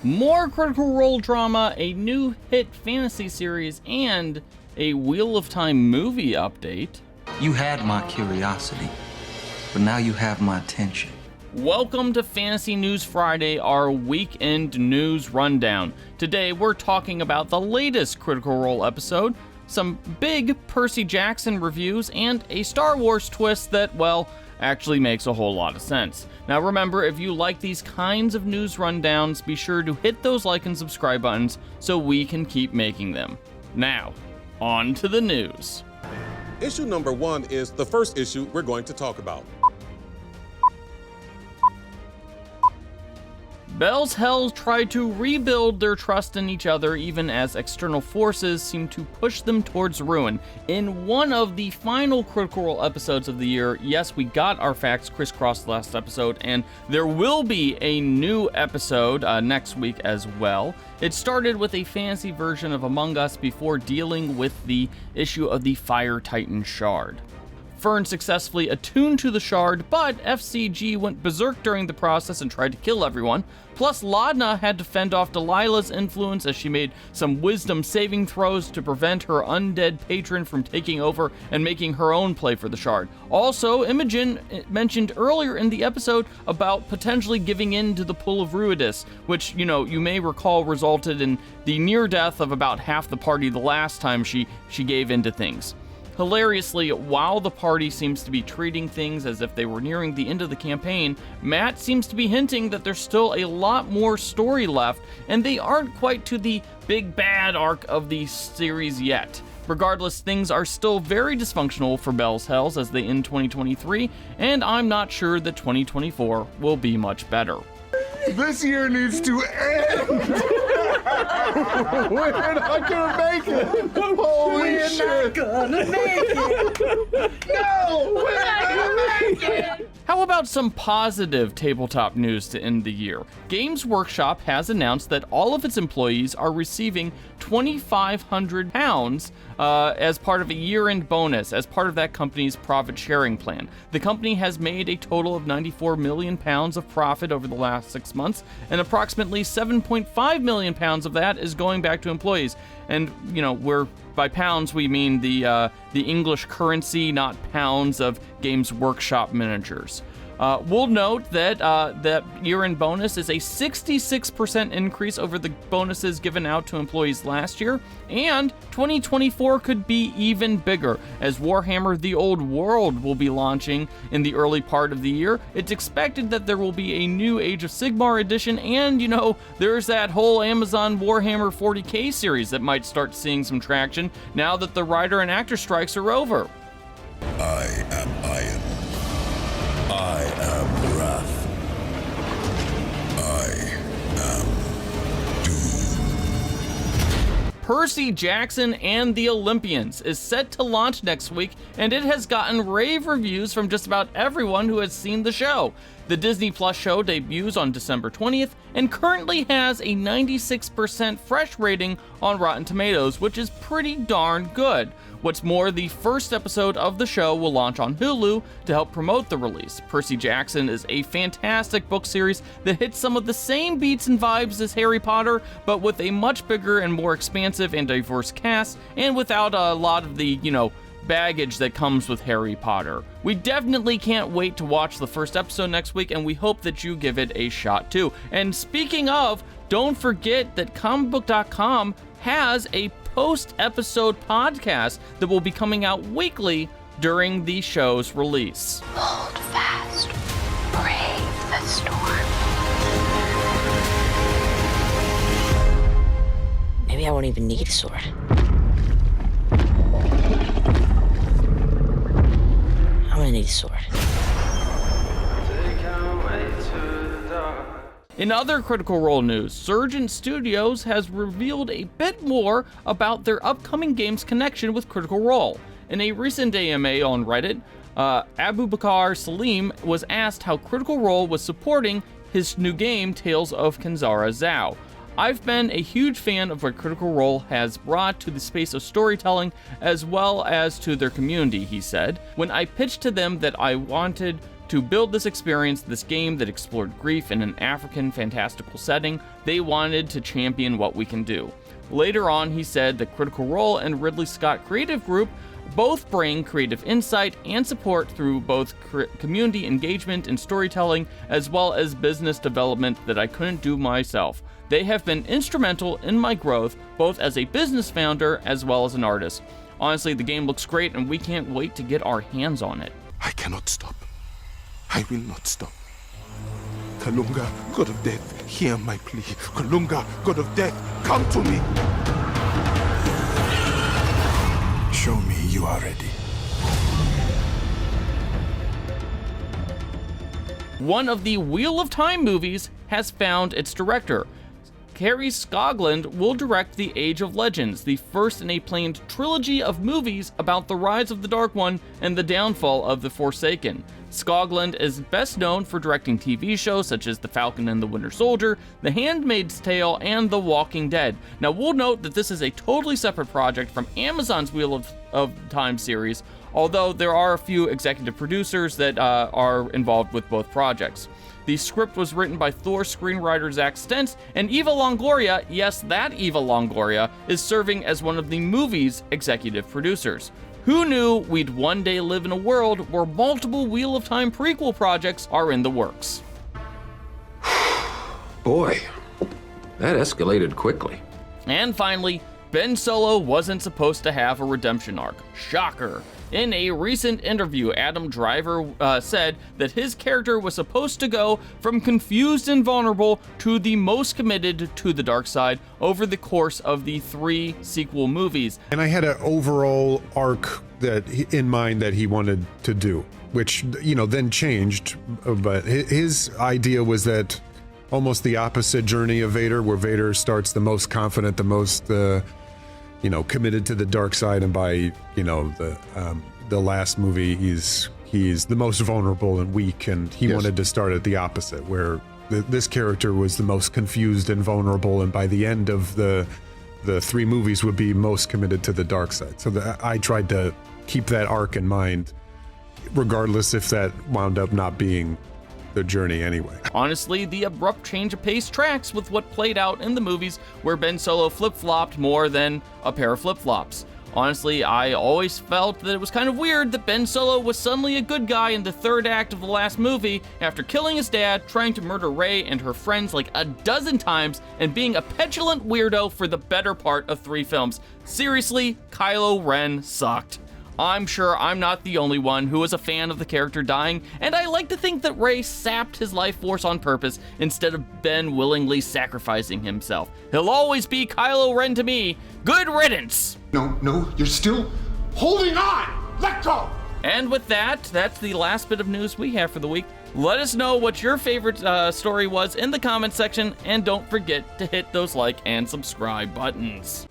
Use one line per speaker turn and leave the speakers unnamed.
more Critical Role drama, a new hit fantasy series, and a Wheel of Time movie update.
You had my curiosity, but now you have my attention.
Welcome to Fantasy News Friday, our weekend news rundown. Today we're talking about the latest Critical Role episode, some big Percy Jackson reviews, and a Star Wars twist that, well, actually makes a whole lot of sense. Now remember, if you like these kinds of news rundowns, be sure to hit those like and subscribe buttons so we can keep making them. Now, on to the news.
Issue number 1 is the first issue we're going to talk about.
Bell's Hells try to rebuild their trust in each other even as external forces seem to push them towards ruin. In one of the final Critical Role episodes of the year, yes, we got our facts crisscrossed last episode, and there will be a new episode next week as well. It started with a fantasy version of Among Us before dealing with the issue of the Fire Titan Shard. Fearne successfully attuned to the shard, but FCG went berserk during the process and tried to kill everyone. Plus, Laudna had to fend off Delilah's influence as she made some wisdom saving throws to prevent her undead patron from taking over and making her own play for the shard. Also, Imogen mentioned earlier in the episode about potentially giving in to the pull of Ruidus, which, you may recall resulted in the near death of about half the party the last time she gave in to things. Hilariously, while the party seems to be treating things as if they were nearing the end of the campaign, Matt seems to be hinting that there's still a lot more story left, and they aren't quite to the big bad arc of the series yet. Regardless, things are still very dysfunctional for Bell's Hells as they end 2023, and I'm not sure that 2024 will be much better.
This year needs to end! We're not gonna make it! Holy shit!
We're not gonna make it!
No! We're not gonna make it!
How about some positive tabletop news to end the year? GamesWorkshop has announced that all of its employees are receiving £2,500 as part of a year-end bonus as part of that company's profit-sharing plan. The company has made a total of £94 million of profit over the last 6 months, and approximately £7.5 million of that is going back to employees. And, by pounds, we mean the English currency, not pounds of Games Workshop managers. We'll note that that year-end bonus is a 66% increase over the bonuses given out to employees last year, and 2024 could be even bigger, as Warhammer The Old World will be launching in the early part of the year. It's expected that there will be a new Age of Sigmar edition, and, there's that whole Amazon Warhammer 40k series that might start seeing some traction now that the writer and actor strikes are over.
I am Iron. I am Wrath. I am Doom.
Percy Jackson and the Olympians is set to launch next week, and it has gotten rave reviews from just about everyone who has seen the show. The Disney Plus show debuts on December 20th and currently has a 96% fresh rating on Rotten Tomatoes, which is pretty darn good. What's more, the first episode of the show will launch on Hulu to help promote the release. Percy Jackson is a fantastic book series that hits some of the same beats and vibes as Harry Potter, but with a much bigger and more expansive and diverse cast, and without a lot of the, baggage that comes with Harry Potter. We definitely can't wait to watch the first episode next week, and we hope that you give it a shot too. And speaking of, don't forget that comicbook.com has a post-episode podcast that will be coming out weekly during the show's release.
Hold fast, brave the storm.
Maybe I won't even need a sword. I'm gonna need a sword.
In other Critical Role news, Surgeon Studios has revealed a bit more about their upcoming game's connection with Critical Role. In a recent AMA on Reddit, Abubakar Salim was asked how Critical Role was supporting his new game, Tales of Kenzara Zhao. I've been a huge fan of what Critical Role has brought to the space of storytelling as well as to their community, he said. When I pitched to them that I wanted To build this experience, this game that explored grief in an African fantastical setting, they wanted to champion what we can do. Later on, he said that Critical Role and Ridley Scott Creative Group both bring creative insight and support through both community engagement and storytelling, as well as business development that I couldn't do myself. They have been instrumental in my growth, both as a business founder as well as an artist. Honestly, the game looks great and we can't wait to get our hands on it.
I cannot stop. I will not stop. Kalunga, God of Death, hear my plea. Kalunga, God of Death, come to me.
Show me you are ready.
One of the Wheel of Time movies has found its director. Kerry Skoglund will direct The Age of Legends, the first in a planned trilogy of movies about the rise of the Dark One and the downfall of the Forsaken. Skoglund is best known for directing TV shows such as The Falcon and the Winter Soldier, The Handmaid's Tale, and The Walking Dead. Now, we'll note that this is a totally separate project from Amazon's Wheel of Time series, although there are a few executive producers that are involved with both projects. The script was written by Thor screenwriter Zack Stentz, and Eva Longoria, yes, that Eva Longoria, is serving as one of the movie's executive producers. Who knew we'd one day live in a world where multiple Wheel of Time prequel projects are in the works?
Boy, that escalated quickly.
And finally, Ben Solo wasn't supposed to have a redemption arc. Shocker. In a recent interview, Adam Driver said that his character was supposed to go from confused and vulnerable to the most committed to the dark side over the course of the 3 sequel movies.
And I had an overall arc in mind that he wanted to do, which, then changed. But his idea was that almost the opposite journey of Vader, where Vader starts the most confident, the most committed to the dark side, and by the last movie he's the most vulnerable and weak, and he wanted to start at the opposite, where this character was the most confused and vulnerable, and by the end of the 3 movies would be most committed to the dark side. So I tried to keep that arc in mind, regardless if that wound up not being the journey anyway.
Honestly, the abrupt change of pace tracks with what played out in the movies where Ben Solo flip-flopped more than a pair of flip-flops. Honestly, I always felt that it was kind of weird that Ben Solo was suddenly a good guy in the 3rd act of the last movie after killing his dad, trying to murder Rey and her friends like a dozen times, and being a petulant weirdo for the better part of 3 films. Seriously, Kylo Ren sucked. I'm sure I'm not the only one who was a fan of the character dying, and I like to think that Rey sapped his life force on purpose instead of Ben willingly sacrificing himself. He'll always be Kylo Ren to me. Good riddance!
No, you're still holding on! Let go!
And with that, that's the last bit of news we have for the week. Let us know what your favorite story was in the comment section, and don't forget to hit those like and subscribe buttons.